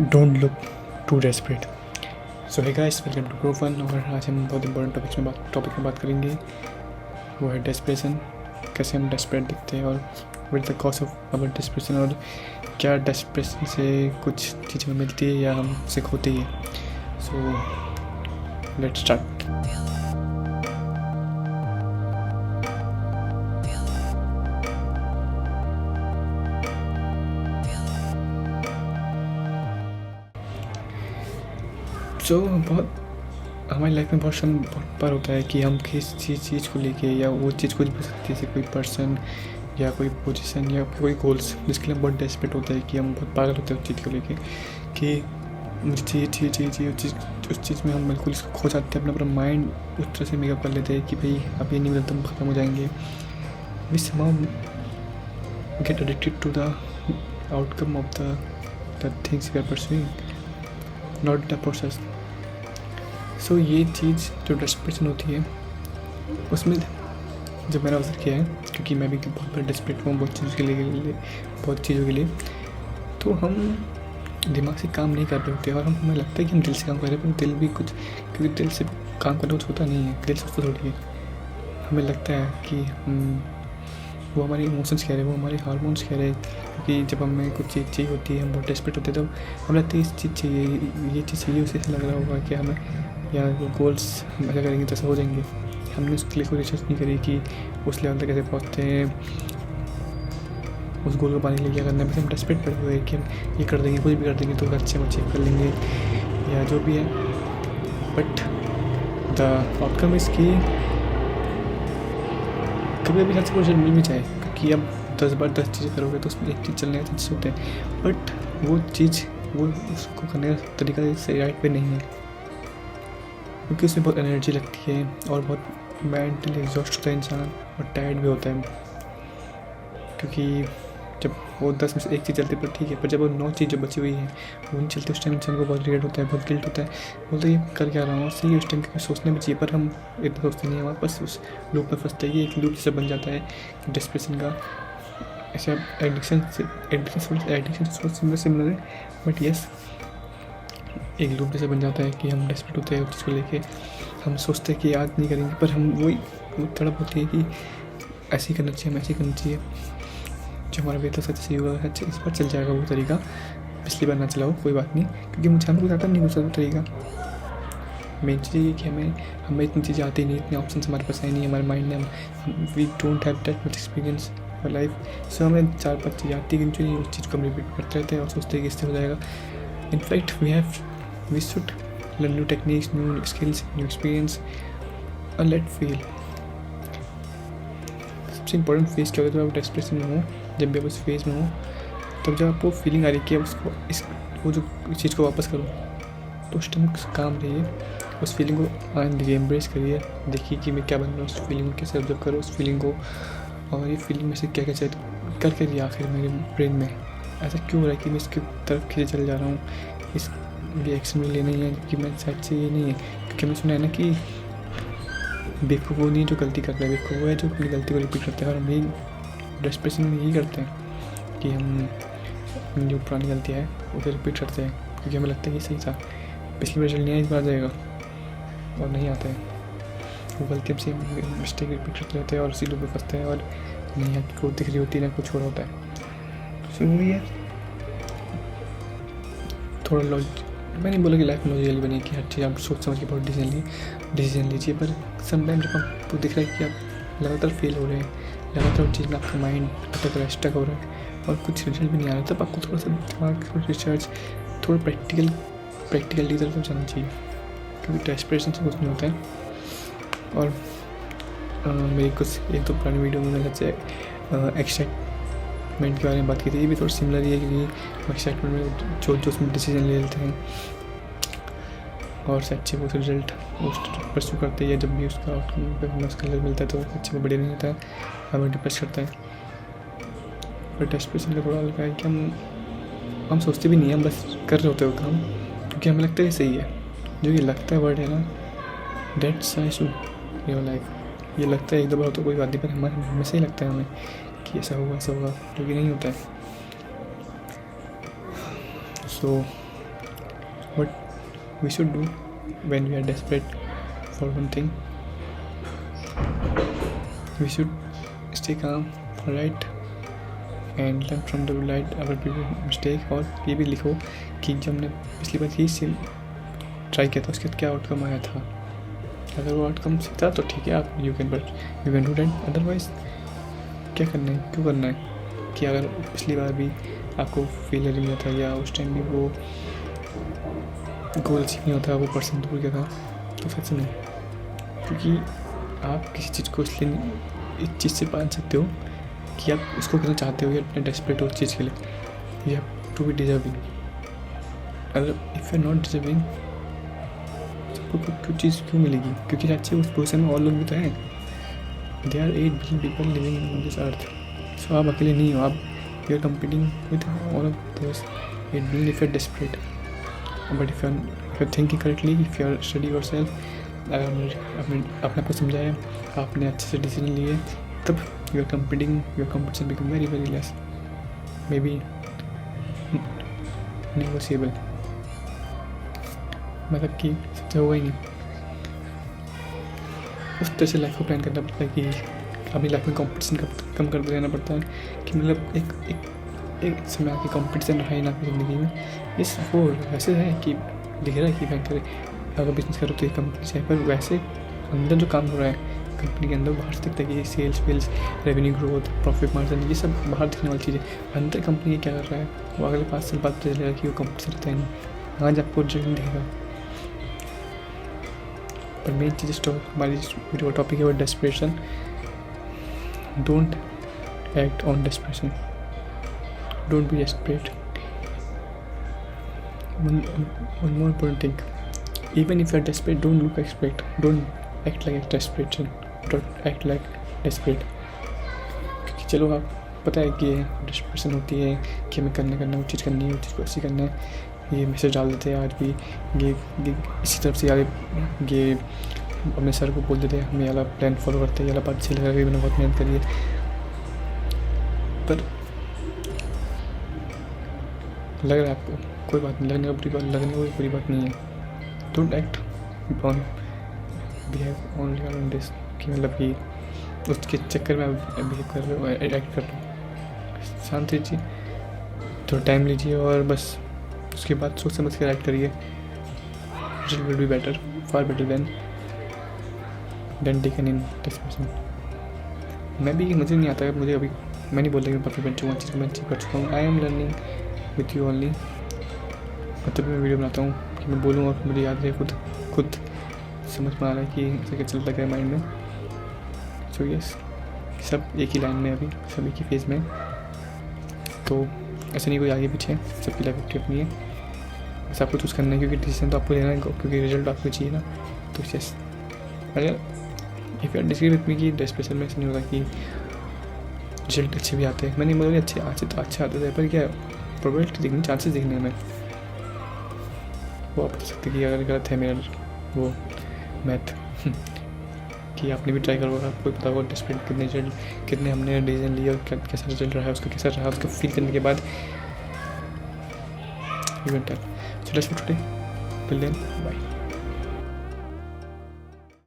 Don't look too desperate. So hey guys, welcome to grow fun. और आज हम बहुत इंपॉर्टेंट टॉपिक में बात करेंगे, वो है डेस्परेशन। कैसे हम डेस्परेट दिखते हैं और with the cause of our desperation, और क्या डेस्परेशन से कुछ चीज़ें मिलती है या हमसे खोती है। So let's start. सो बहुत हमारी लाइफ में बहुत बार होता है कि हम किस चीज़ को लेके, या वो चीज़ कुछ भी सकती है, जैसे कोई पर्सन या कोई पोजीशन या कोई गोल्स, जिसके लिए हम बहुत डेस्परेट होता है कि हम बहुत पागल होते हैं उस चीज़ को लेके कि मुझे चाहिए उस चीज़ में हम बिल्कुल इसको खो जाते हैं। अपना पूरा माइंड उस तरह से मेकअप कर लेते हैं कि भाई अब ये नहीं मिलता, हम ख़त्म हो जाएंगे। We somehow get addicted to the outcome of the things we are pursuing, not the process. So ये चीज़ जो डेस्परेशन होती है, उसमें जब मैंने ऑब्जर्व किया है, क्योंकि मैं भी बहुत बड़ा डेस्परेट हूँ बहुत चीज़ों के लिए, तो हम दिमाग से काम नहीं कर रहे होते और हमें लगता है कि हम दिल से काम कर रहे हैं, पर दिल भी कुछ, क्योंकि दिल से काम करना कुछ होता नहीं है, दिल सोचता थोड़ी है। हमें लगता है कि वो हमारे इमोशंस कह रहे हैं, वो हमारे हार्मोन्स कह रहे हैं, क्योंकि जब हमें कुछ चीज़ चाहिए होती है, हम बहुत डेस्परेट होते हैं, तब हमें लगता है इस चीज़ चाहिए, ये चीज़ चाहिए, उसे लग रहा होगा कि हमें, या वो गोल्स हम ऐसा करेंगे तो ऐसा हो जाएंगे। हमने उसके लिए कोई रिसर्च नहीं करी कि उस लेवल तक कैसे पहुँचते हैं, उस गोल को पाने के लिए क्या करना है। बस हम डेस्परेट पड़े हुए हैं कि हम ये कर देंगे, कुछ भी कर देंगे तो अच्छे अचीव कर लेंगे या जो भी है। बट द आउटकम इज़ कि कभी कभी से कुछ मिल भी जाए, क्योंकि अब 10 बार 10 चीज़ें करोगे तो उसमें एक चीज़ चलने का चांसेस होते हैं, बट वो चीज़, वो उसको करने का तरीका सही राइट पे नहीं है, क्योंकि उसमें बहुत एनर्जी लगती है और बहुत मेंटली एग्जॉस्ट होता है इंसान, और टायर्ड भी होता है। क्योंकि जब वो 10 में से एक चीज़ चलती है पर ठीक है, पर जब वो 9 चीज़ जो बची हुई है वो नहीं चलती, उस टाइम इंसान को बहुत रिग्रेट होता है, बहुत गिल्ट होता है, बोलते ये कर क्या रहा हूँ। सही उस टाइम के सोचने भी चाहिए, पर हम इतना सोचते नहीं हैं, वापस उस लूप में फंसते हैं। ये एक लूप जैसे बन जाता है डिप्रेशन का। ऐसे एडिक्शन से सिमिलर है, बट यस, एक लूप जैसे बन जाता है कि हम डेस्परेट होते हैं उस चीज़ को लेके। हम सोचते हैं कि आज नहीं करेंगे, पर हम वही तड़प होती है कि ऐसे ही करना चाहिए, हमें ऐसे ही करना चाहिए, जो हमारा वेतन सच सही होगा, अच्छा इस बार चल जाएगा वो तरीका, पिछली बार ना चलाओ कोई बात नहीं, क्योंकि मुझे हमको आता नहीं वो तरीका। मेन चीज़ ये कि हमें इतनी चीज़ें आती नहीं, इतने ऑप्शन हमारे पास है नहीं, हमारे माइंड में हम we don't have that much experience for life. So हमें 4-5 चीज़ें आती है, जो उस चीज़ को हम रिपीट करते रहते हैं और सोचते हैं कि इससे हो जाएगा। In fact we should learn new techniques, new skills, new experience, और लेट फील। सबसे इंपॉर्टेंट फेज क्या होता है जब आप डिप्रेशन में हो, जब भी आप उस फेज में हो, तब जब आपको फीलिंग आ रही है कि उसको वो जो चीज़ को वापस करो, तो उस टाइम काम रहिए, उस फीलिंग को आने दीजिए, एम्ब्रेस करिए, देखिए कि मैं क्या बन रहा हूँ, उस फीलिंग को कैसे ऑब्जर्व करो उस फीलिंग को, और ये फीलिंग में से क्या क्या चाहिए करके दिया आखिर मेरे ब्रेन में ऐसा क्यों हो रहा है कि मैं इसकी तरफ खींचे चल जा रहा हूँ, इस ये एक्शन में लेना ही है, क्योंकि मैं साइड से ये नहीं है। क्योंकि हमने सुना है ना कि बेवकूफ़ वो नहीं जो गलती करता है, बेवकूफ़ वो है जो अपनी गलती को रिपीट करता है। और हम यही डिप्रेशन में यही करते हैं कि हम जो पुरानी गलती है उसे रिपीट करते हैं, क्योंकि हमें लगता है कि सही था, पिछली बार चल नहीं आया, इस बार जाएगा, और नहीं आता है। वो गलती हमसे मिस्टेक रिपीट करते रहते हैं और उसी लोग में फंसते हैं, और नहीं आपको दिख रही होती है ना कुछ और होता है। सो वही है, थोड़ा मैं नहीं बोला कि लाइफ में लॉजिकली बनी कि हर चीज़ आप सोच समझ के बहुत डिसीजन लीजिए, पर समटाइम जब आपको दिख रहा है कि आप लगातार फेल हो रहे हैं, लगातार उस चीज़ में आपका माइंड अटक रहा है, स्टक हो रहा है और कुछ रिजल्ट भी नहीं आ रहा, तब आपको थोड़ा सा दिमाग, थोड़ा रिसर्च, थोड़ा प्रैक्टिकली तरफ जाना चाहिए, क्योंकि डेस्परेशन से कुछ नहीं होता है। और मेरी कुछ एक दो पुरानी वीडियो में मैंने एक्साइटमेंट के बारे में बात की थी, ये भी थोड़ा सिमिलर ही है, क्योंकि एक्साइटमेंट में जो उसमें डिसीजन ले लेते हैं और सच्चे वो रिजल्ट परस्यू करते हैं, जब भी उसका आउटकम उसका रिजल्ट मिलता है तो अच्छे में बढ़िया नहीं होता है, हमें डिप्रेस करता है। पर डेस्परेशन का थोड़ा अलग है कि हम सोचते भी नहीं हैं, हम बस कर रहे होते हैं वो काम, क्योंकि हमें लगता है सही है। जो ये लगता है वर्ड है ना, dates I should your life, ये लगता है एक दो बार तो कोई बात नहीं, पर हमेशा ही लगता है हमें कि ऐसा होगा, जो कि नहीं होता है। सो what we should do when we are desperate for one thing, we should stay calm, alright, and learn from the right our previous mistake. और ये भी लिखो कि जब हमने पिछली बार ही सेम ट्राई किया था उसके बाद क्या आउटकम आया था. अगर वो आउटकम सही था तो ठीक है, आप you can do that. Otherwise क्या करना है, क्यों करना है कि अगर पिछली बार भी आपको फेलियर मिला था या उस टाइम भी वो गोल अचीव नहीं होता, वो पर्सन दूर गया था, तो फिर से नहीं. क्योंकि आप किसी चीज़ को इसलिए इस चीज़ से पा सकते हो कि आप उसको करना चाहते हो या अपने डेस्परेट हो उस चीज़ के लिए. You have to be deserving. अगर if you are not deserving आपको क्यों चीज़ क्यों मिलेगी? क्योंकि अच्छे उस पोजिशन में और लोग भी तो हैं. They are 8 billion people living in this earth. So आप अकेले नहीं हो, आप you are competing with all of those 8 billion if you are desperate. But if you are thinking correctly, if you are study yourself, अगर आपने अपने को समझाया, आपने अच्छे से डिसीजन लिए, तब your competition become very very less, may be negotiable. मतलब कि सबसे होगा ही नहीं. उस तरह से लाइफ को प्लान करना पड़ता है कि अपनी लाइफ में कंपटीशन कम करते रहना पड़ता है कि मतलब एक समय आके कंपटीशन रहा ही ना अपनी ज़िंदगी में. इस वो वैसे है कि दिख रहा है कि बैंक करे अगर बिजनेस करो तो ये कंपनी से, पर वैसे अंदर जो काम हो रहा है कंपनी के अंदर बाहर से दिखता है कि सेल्स वेल्स, रेवेन्यू ग्रोथ, प्रॉफिट मार्जिन, ये सब बाहर दिखने वाली चीज़ें. अंदर कंपनी क्या कर रहा है वो अगले 5 साल बाद पता चलेगा कि वो कंपनी रहता है नहीं. आज आपको रिजल्ट दिखेगा. पर मेन चीज़ हमारी जो टॉपिक है वो desperation. Don't act on desperation, don't be desperate. one more important thing, even if you are desperate, don't look desperate, don't act like desperation, don't act like desperate. क्योंकि चलो आप पता है कि डेस्परेशन होती है कि हमें करना वो चीज़ करनी है, वो चीज़ को ऐसी करना है. ये मैसेज डाल देते हैं आज भी, ये इसी तरफ से यार ये अपने सर को बोल देते हैं हम ये वाला प्लान फॉलो करते हैं, ये वाला बात अच्छी लग रहा है, मैंने बहुत मेहनत करी है. पर लग रहा है आपको, कोई बात नहीं, लगने को बुरी बात नहीं है. Don't act on behave only on this कि मतलब कि उसके चक्कर में बिहेव कर रहे हो, एक्ट कर रहे हो. शांत लीजिए, थोड़ा टाइम लीजिए और बस उसके बाद सोच समझ कर एक्ट करिए. Result will be better, far better than taken in desperation. मैं भी मुझे नहीं आता है, मुझे अभी मैं नहीं बोल रहा कि परफेक्ट बन चुका हूँ, चीज़ को मैं अचीव कर चुका हूँ. I am learning with you only. मतलब मैं वीडियो बनाता हूँ कि मैं बोलूँ और मुझे याद रहे, खुद समझ में आ रहा है कि ऐसा क्या चलता है माइंड में. सो यस, सब एक ही लाइन में अभी, सब एक ही फेज़ में. तो ऐसे नहीं कोई आगे पीछे, सबकी लाइफ एक्टिव अपनी है. बस आपको चूज़ करना है क्योंकि डिसीजन तो आपको लेना है, क्योंकि रिजल्ट आपको चाहिए ना. तो यस, अगर if you are disagree with me कि डेस्परेशन में ऐसा नहीं होता कि रिजल्ट अच्छे भी आते हैं. मैंने बोला अच्छे आते थे, पर क्या प्रोबेबिलिटी देखनी, चांसेस देखने में वो आप बता सकते कि अगर गलत है मेरा वो मैथ कि आपने भी ट्राई करो, आपको पता होगा डेस्परेट कितने हमने डिसीजन लिया और कैसा रिजल्ट रहा है, उसका कैसा रहा, उसको फील करने के बाद इवेंट है. So let's for today, till then bye.